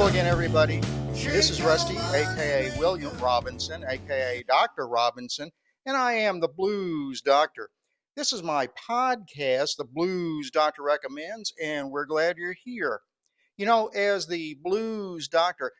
Hello again, everybody. This is Rusty, aka William Robinson, aka Dr. Robinson, and I am the Blues Doctor. This is my podcast, The Blues Doctor Recommends, and we're glad you're here. You know, as the Blues Doctor,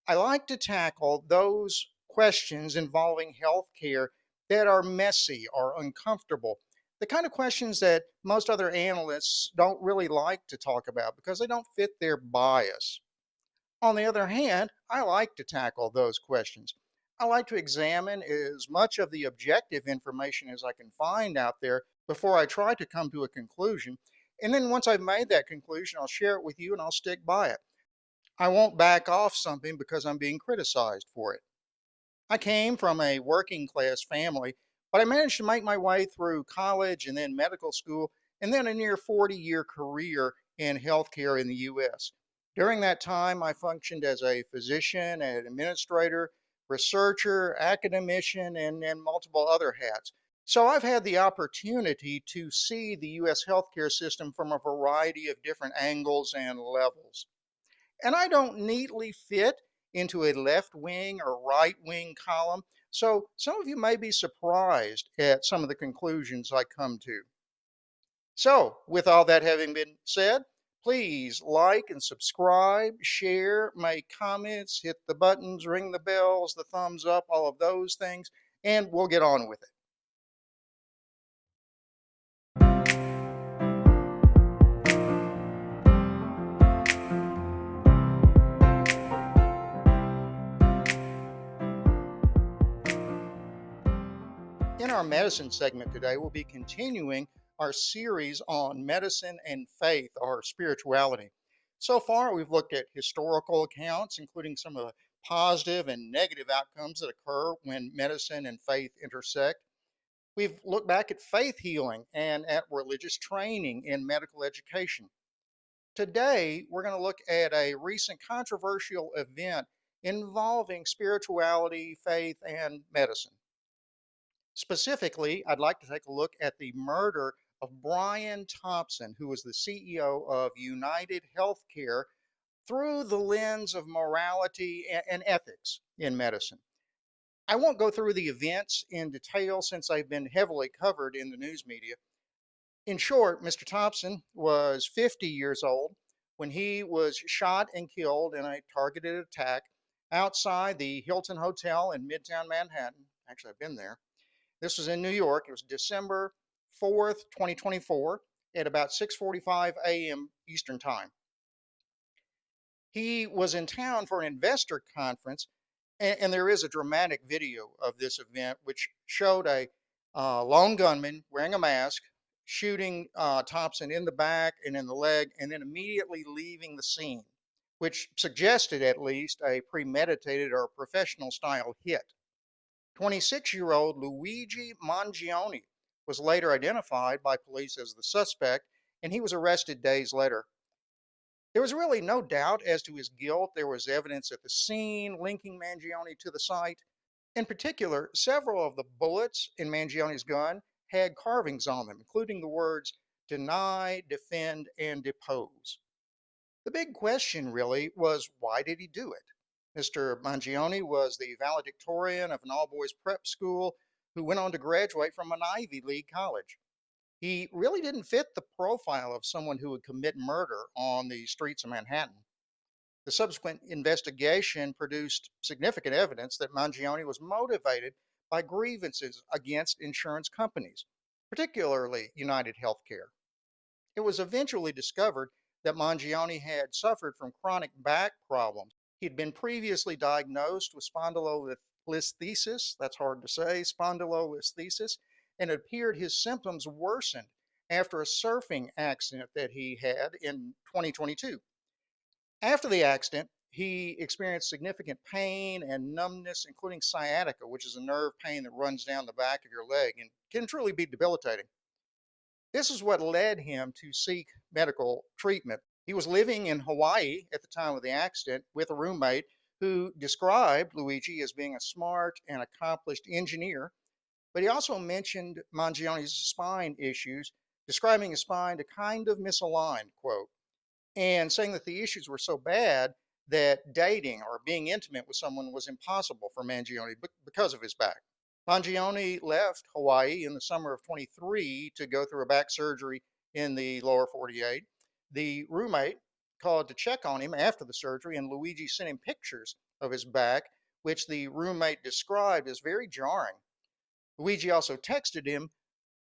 I like to tackle those questions involving healthcare that are messy or uncomfortable. The kind of questions that most other analysts don't really like to talk about because they don't fit their bias. On the other hand, I like to tackle those questions. I like to examine as much of the objective information as I can find out there before I try to come to a conclusion. And then once I've made that conclusion, I'll share it with you and I'll stick by it. I won't back off something because I'm being criticized for it. I came from a working class family, but I managed to make my way through college and then medical school and then a near 40-year career in healthcare in the US. During that time, I functioned as a physician, an administrator, researcher, academician, and multiple other hats. So I've had the opportunity to see the US healthcare system from a variety of different angles and levels. And I don't neatly fit into a left wing or right wing column. So some of you may be surprised at some of the conclusions I come to. So, with all that having been said, please like and subscribe, share, make comments, hit the buttons, ring the bells, the thumbs up, all of those things, and we'll get on with it. In our medicine segment today, we'll be continuing our series on medicine and faith, or spirituality. So far, we've looked at historical accounts, including some of the positive and negative outcomes that occur when medicine and faith intersect. We've looked back at faith healing and at religious training in medical education. Today, we're going to look at a recent controversial event involving spirituality, faith, and medicine. Specifically, I'd like to take a look at the murder of Brian Thompson, who was the CEO of United Healthcare, through the lens of morality and ethics in medicine. I won't go through the events in detail since they've been heavily covered in the news media. In short, Mr. Thompson was 50 years old when he was shot and killed in a targeted attack outside the Hilton Hotel in Midtown Manhattan. Actually, I've been there. This was in New York. It was December 4th, 2024 at about 6:45 a.m. Eastern Time. He was in town for an investor conference, and there is a dramatic video of this event which showed a lone gunman wearing a mask shooting Thompson in the back and in the leg, and then immediately leaving the scene, which suggested at least a premeditated or professional style hit. 26-year-old Luigi Mangione was later identified by police as the suspect, and he was arrested days later. There was really no doubt as to his guilt. There was evidence at the scene linking Mangione to the site. In particular, several of the bullets in Mangione's gun had carvings on them, including the words deny, defend, and depose. The big question really was, why did he do it? Mr. Mangione was the valedictorian of an all-boys prep school who went on to graduate from an Ivy League college. He really didn't fit the profile of someone who would commit murder on the streets of Manhattan. The subsequent investigation produced significant evidence that Mangione was motivated by grievances against insurance companies, particularly United Healthcare. It was eventually discovered that Mangione had suffered from chronic back problems. He'd been previously diagnosed with spondylolisthesis, that's hard to say, spondylolisthesis, and it appeared his symptoms worsened after a surfing accident that he had in 2022. After the accident, he experienced significant pain and numbness, including sciatica, which is a nerve pain that runs down the back of your leg and can truly be debilitating. This is what led him to seek medical treatment. He was living in Hawaii at the time of the accident with a roommate who described Luigi as being a smart and accomplished engineer, but he also mentioned Mangione's spine issues, describing his spine to kind of misaligned, quote, and saying that the issues were so bad that dating or being intimate with someone was impossible for Mangione because of his back. Mangione left Hawaii in the summer of 23 to go through a back surgery in the lower 48. The roommate called to check on him after the surgery, and Luigi sent him pictures of his back, which the roommate described as very jarring. Luigi also texted him,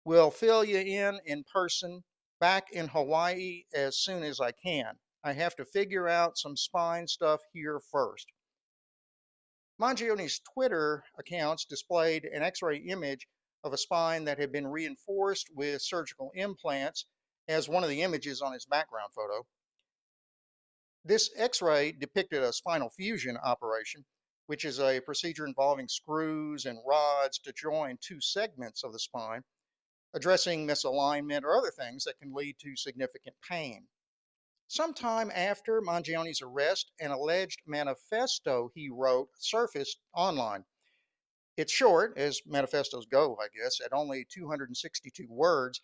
"Will fill you in person back in Hawaii as soon as I can. I have to figure out some spine stuff here first." Mangione's Twitter accounts displayed an X-ray image of a spine that had been reinforced with surgical implants as one of the images on his background photo. This X-ray depicted a spinal fusion operation, which is a procedure involving screws and rods to join two segments of the spine, addressing misalignment or other things that can lead to significant pain. Sometime after Mangione's arrest, an alleged manifesto he wrote surfaced online. It's short, as manifestos go, I guess, at only 262 words.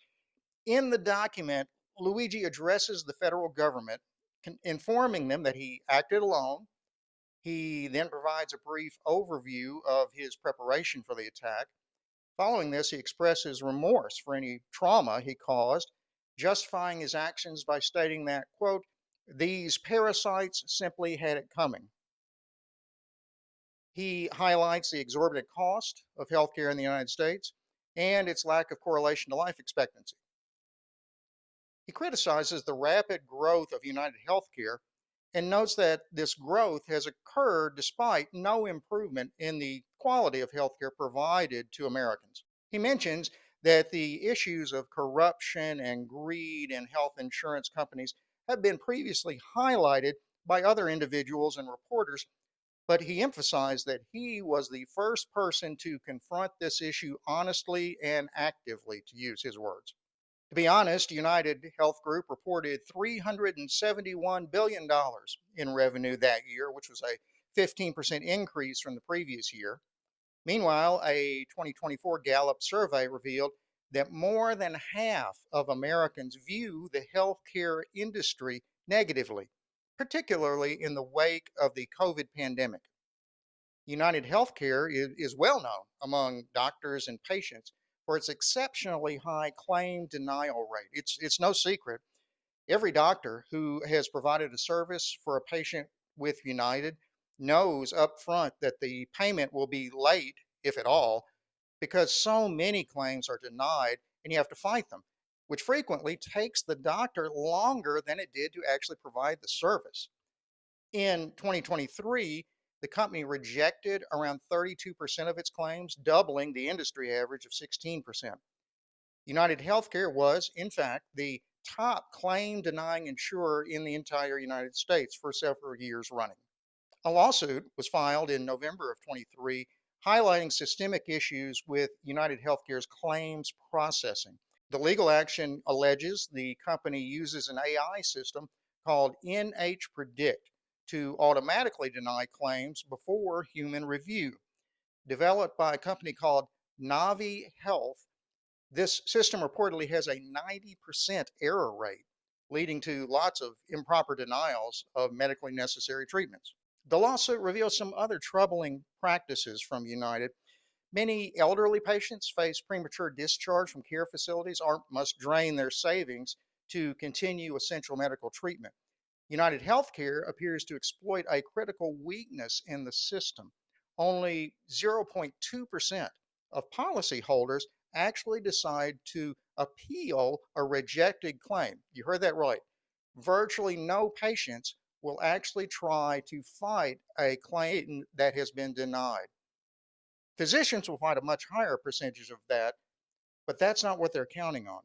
In the document, Luigi addresses the federal government, informing them that he acted alone. He then provides a brief overview of his preparation for the attack. Following this, he expresses remorse for any trauma he caused, justifying his actions by stating that, quote, "These parasites simply had it coming." He highlights the exorbitant cost of healthcare in the United States and its lack of correlation to life expectancy. He criticizes the rapid growth of United Healthcare and notes that this growth has occurred despite no improvement in the quality of healthcare provided to Americans. He mentions that the issues of corruption and greed in health insurance companies have been previously highlighted by other individuals and reporters, but he emphasized that he was the first person to confront this issue honestly and actively, to use his words. To be honest, United Health Group reported $371 billion in revenue that year, which was a 15% increase from the previous year. Meanwhile, a 2024 Gallup survey revealed that more than half of Americans view the healthcare industry negatively, particularly in the wake of the COVID pandemic. United Healthcare is well known among doctors and patients for its exceptionally high claim denial rate. It's no secret. Every doctor who has provided a service for a patient with United knows up front that the payment will be late, if at all, because so many claims are denied and you have to fight them, which frequently takes the doctor longer than it did to actually provide the service. In 2023, the company rejected around 32% of its claims, doubling the industry average of 16%. United Healthcare was, in fact, the top claim denying insurer in the entire United States for several years running. A lawsuit was filed in November of 23, highlighting systemic issues with United Healthcare's claims processing. The legal action alleges the company uses an AI system called NH Predict to automatically deny claims before human review. Developed by a company called Navi Health, this system reportedly has a 90% error rate, leading to lots of improper denials of medically necessary treatments. The lawsuit reveals some other troubling practices from United. Many elderly patients face premature discharge from care facilities or must drain their savings to continue essential medical treatment. United Healthcare appears to exploit a critical weakness in the system. Only 0.2% of policyholders actually decide to appeal a rejected claim. You heard that right. Virtually no patients will actually try to fight a claim that has been denied. Physicians will find a much higher percentage of that, but that's not what they're counting on.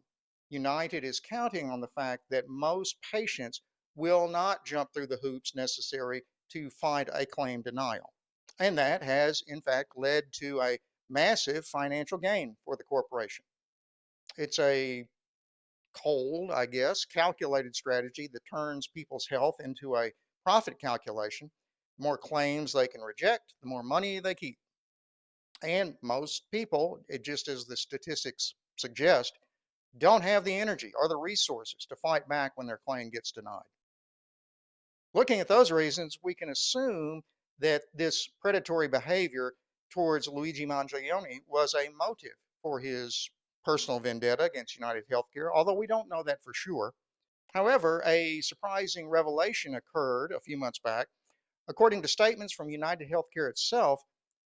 United is counting on the fact that most patients will not jump through the hoops necessary to find a claim denial. And that has, in fact, led to a massive financial gain for the corporation. It's a cold, I guess, calculated strategy that turns people's health into a profit calculation. The more claims they can reject, the more money they keep. And most people, just as the statistics suggest, don't have the energy or the resources to fight back when their claim gets denied. Looking at those reasons, we can assume that this predatory behavior towards Luigi Mangione was a motive for his personal vendetta against United Healthcare, although we don't know that for sure. However, a surprising revelation occurred a few months back. According to statements from United Healthcare itself,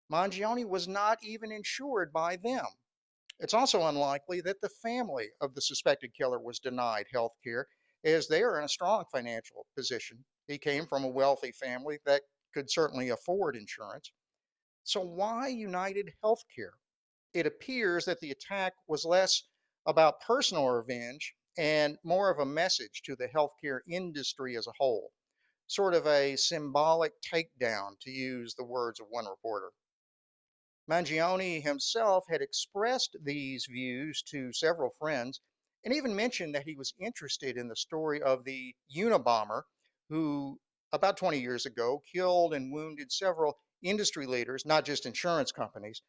Mangione was not even insured by them. It's also unlikely that the family of the suspected killer was denied health care, as they are in a strong financial position. He came from a wealthy family that could certainly afford insurance. So, why United Healthcare? It appears that the attack was less about personal revenge and more of a message to the healthcare industry as a whole, sort of a symbolic takedown, to use the words of one reporter. Mangione himself had expressed these views to several friends and even mentioned that he was interested in the story of the Unabomber who, about 20 years ago, killed and wounded several industry leaders, not just insurance companies.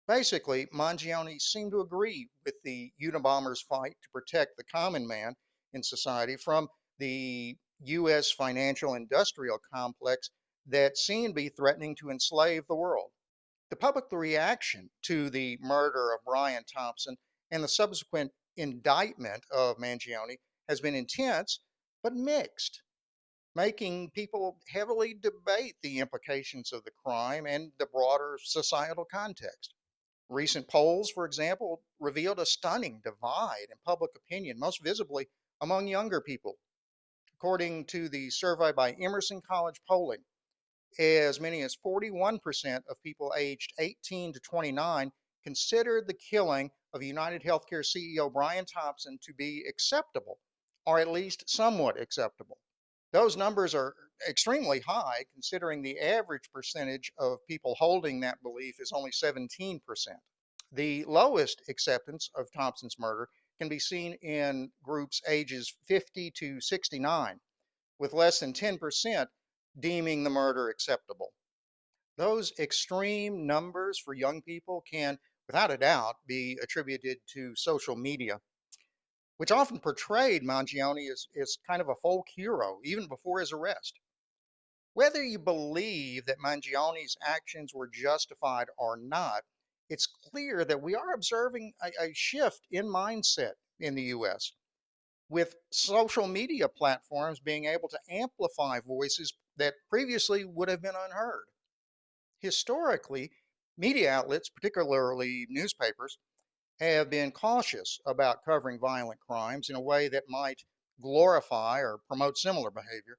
Basically, Mangione seemed to agree with the Unabomber's fight to protect the common man in society from the U.S. financial industrial complex that seemed to be threatening to enslave the world. The public reaction to the murder of Brian Thompson and the subsequent indictment of Mangione has been intense but mixed, making people heavily debate the implications of the crime and the broader societal context. Recent polls, for example, revealed a stunning divide in public opinion, most visibly among younger people. According to the survey by Emerson College Polling, as many as 41% of people aged 18 to 29 considered the killing of United Healthcare CEO Brian Thompson to be acceptable, or at least somewhat acceptable. Those numbers are extremely high considering the average percentage of people holding that belief is only 17%. The lowest acceptance of Thompson's murder can be seen in groups ages 50 to 69, with less than 10% deeming the murder acceptable. Those extreme numbers for young people can, without a doubt, be attributed to social media, which often portrayed Mangione as kind of a folk hero, even before his arrest. Whether you believe that Mangione's actions were justified or not, it's clear that we are observing a shift in mindset in the US, with social media platforms being able to amplify voices that previously would have been unheard. Historically, media outlets, particularly newspapers, have been cautious about covering violent crimes in a way that might glorify or promote similar behavior.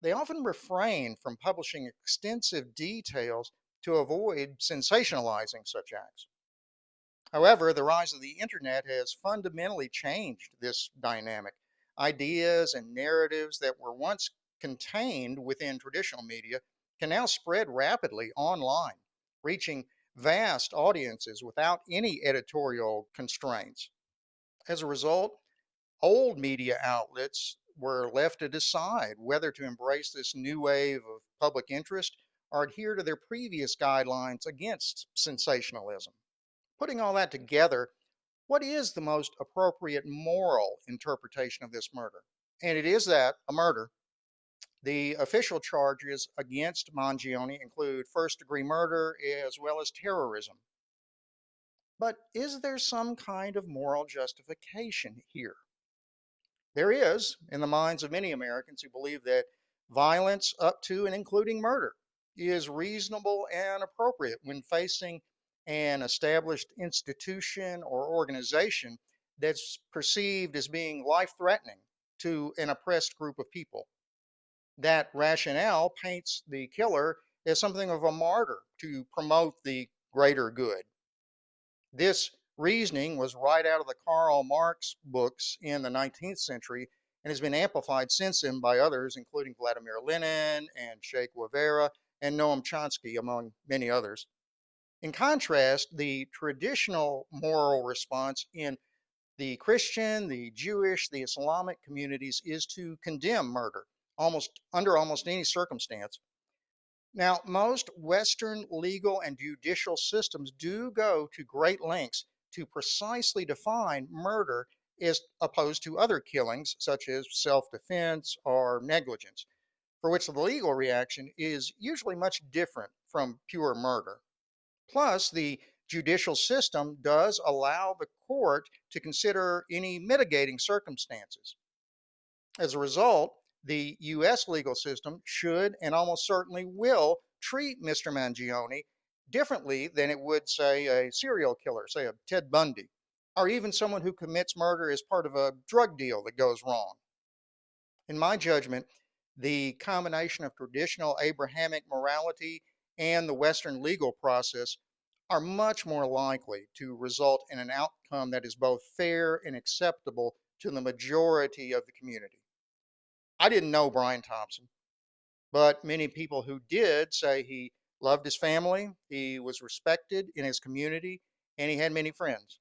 They often refrain from publishing extensive details to avoid sensationalizing such acts. However, the rise of the internet has fundamentally changed this dynamic. Ideas and narratives that were once contained within traditional media can now spread rapidly online, reaching vast audiences without any editorial constraints. As a result, old media outlets were left to decide whether to embrace this new wave of public interest or adhere to their previous guidelines against sensationalism. Putting all that together, what is the most appropriate moral interpretation of this murder? And it is that, a murder. The official charges against Mangione include first degree murder as well as terrorism. But is there some kind of moral justification here? There is, in the minds of many Americans who believe that violence up to and including murder is reasonable and appropriate when facing an established institution or organization that's perceived as being life threatening to an oppressed group of people. That rationale paints the killer as something of a martyr to promote the greater good. This reasoning was right out of the Karl Marx books in the 19th century and has been amplified since then by others, including Vladimir Lenin and Che Guevara and Noam Chomsky, among many others. In contrast, the traditional moral response in the Christian, the Jewish, the Islamic communities is to condemn murder almost under almost any circumstance. Now, most Western legal and judicial systems do go to great lengths to precisely define murder as opposed to other killings, such as self defense or negligence. for which the legal reaction is usually much different from pure murder. Plus, the judicial system does allow the court to consider any mitigating circumstances. As a result, the U.S. legal system should and almost certainly will treat Mr. Mangione differently than it would, say, a serial killer, say a Ted Bundy, or even someone who commits murder as part of a drug deal that goes wrong. In my judgment, the combination of traditional Abrahamic morality and the Western legal process are much more likely to result in an outcome that is both fair and acceptable to the majority of the community. I didn't know Brian Thompson, but many people who did say he loved his family, he was respected in his community, and he had many friends.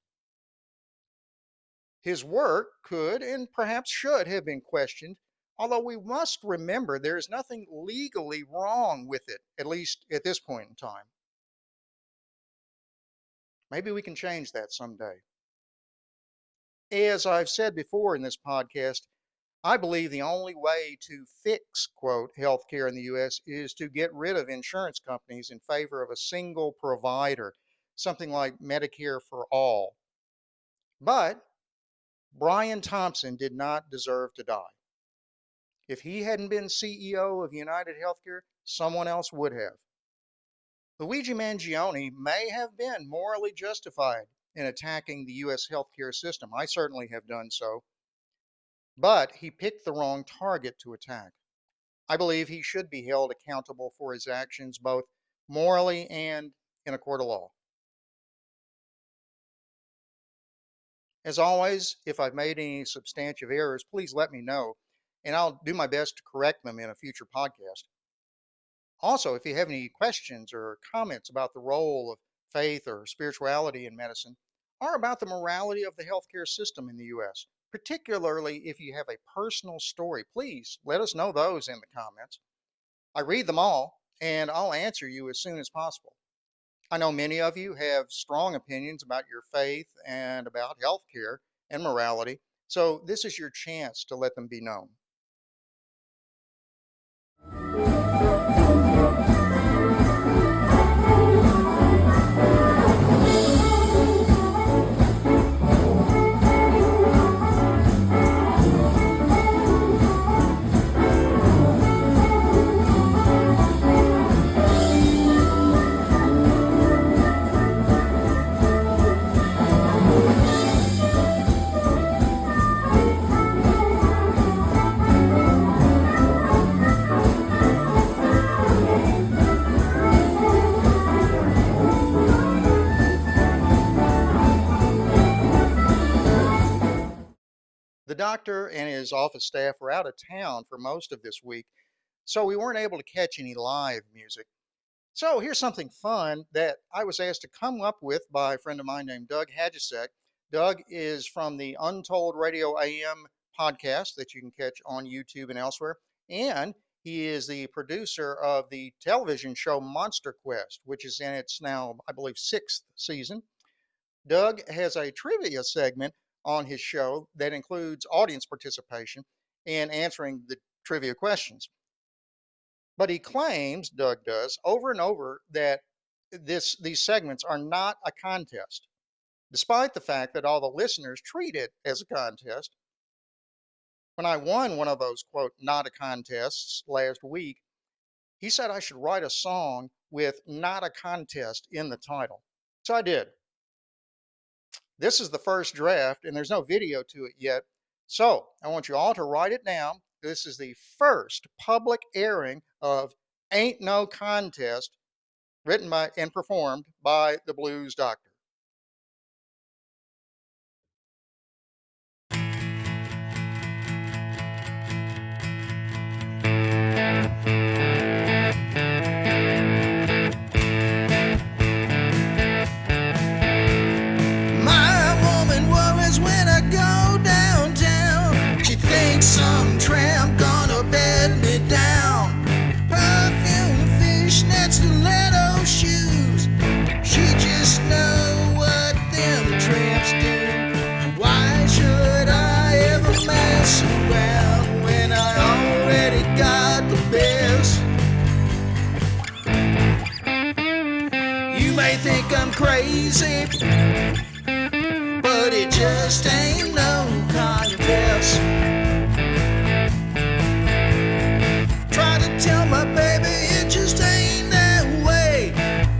His work could and perhaps should have been questioned, although we must remember there is nothing legally wrong with it, at least at this point in time. Maybe we can change that someday. As I've said before in this podcast, I believe the only way to fix, quote, healthcare in the U.S. is to get rid of insurance companies in favor of a single provider, something like Medicare for all. But Brian Thompson did not deserve to die. If he hadn't been CEO of United Healthcare, someone else would have. Luigi Mangione may have been morally justified in attacking the U.S. healthcare system. I certainly have done so. But he picked the wrong target to attack. I believe he should be held accountable for his actions, both morally and in a court of law. As always, if I've made any substantive errors, please let me know, and I'll do my best to correct them in a future podcast. Also, if you have any questions or comments about the role of faith or spirituality in medicine, or about the morality of the healthcare system in the U.S., particularly if you have a personal story, please let us know those in the comments. I read them all, and I'll answer you as soon as possible. I know many of you have strong opinions about your faith and about healthcare and morality, so this is your chance to let them be known. The doctor and his office staff were out of town for most of this week, so we weren't able to catch any live music. So here's something fun that I was asked to come up with by a friend of mine named Doug Hadjasek. Doug is from the Untold Radio AM podcast that you can catch on YouTube and elsewhere, and he is the producer of the television show Monster Quest, which is in its now, I believe, 6th season. Doug has a trivia segment on his show that includes audience participation and answering the trivia questions. But he claims, Doug does, over and over that these segments are not a contest, despite the fact that all the listeners treat it as a contest. When I won one of those, quote, not a contests last week, he said I should write a song with not a contest in the title. So I did. This is the first draft, and there's no video to it yet. So I want you all to write it down. This is the first public airing of Ain't No Contest, written by and performed by the Blues Doctor. Some tramp gonna bed me down. Perfume, fishnets, stiletto shoes. She just knows. crazy, but it just ain't no contest. Try to tell my baby it just ain't that way.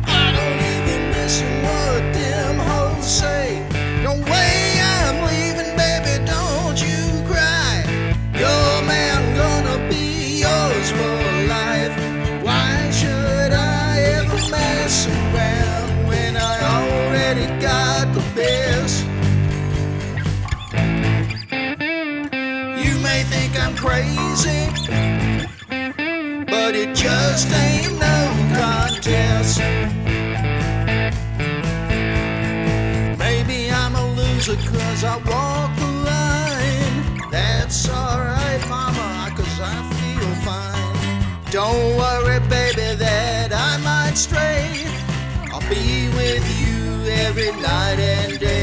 I don't even listen what them hoes say. No way I'm leaving, baby, don't you cry. Your man gonna be yours for life. Why should I ever mess around when I already got the best? You may think I'm crazy, but it just ain't no contest. Maybe I'm a loser 'cause I walk the line. That's alright, mama, 'cause I feel fine. Don't worry, baby, that I might stray. I'll be with you every night and day.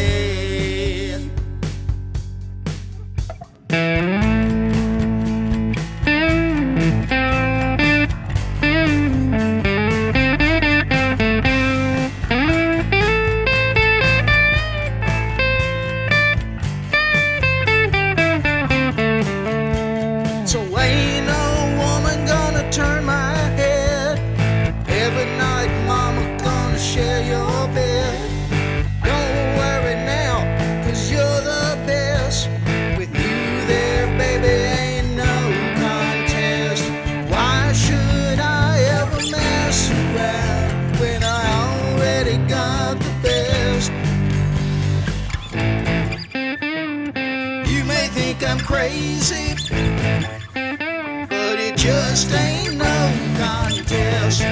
So ain't no woman gonna turn my head. Every night, mama gonna share your bed. Don't worry now, 'cause you're the best. With you there, baby, ain't no contest. Why should I ever mess around when I already got the best? You may think I'm crazy, but it just ain't no contest.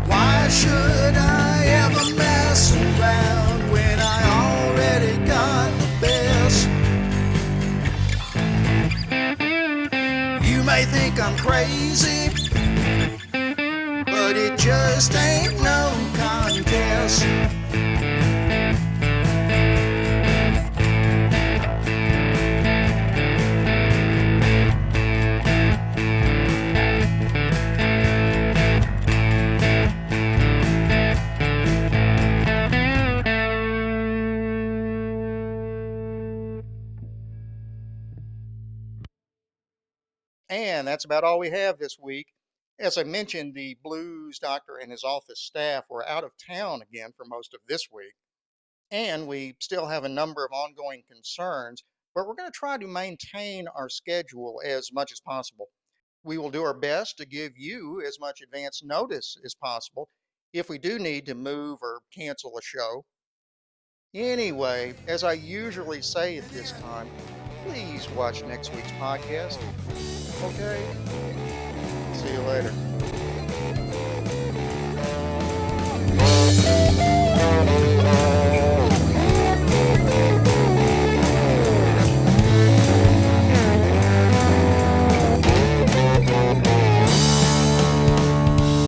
Why should I ever mess around when I already got the best? You may think I'm crazy, but it just ain't no contest. And that's about all we have this week. As I mentioned, the blues doctor and his office staff were out of town again for most of this week. And we still have a number of ongoing concerns, but we're going to try to maintain our schedule as much as possible. We will do our best to give you as much advance notice as possible if we do need to move or cancel a show. Anyway, as I usually say at this time, please watch next week's podcast. Okay? See you later.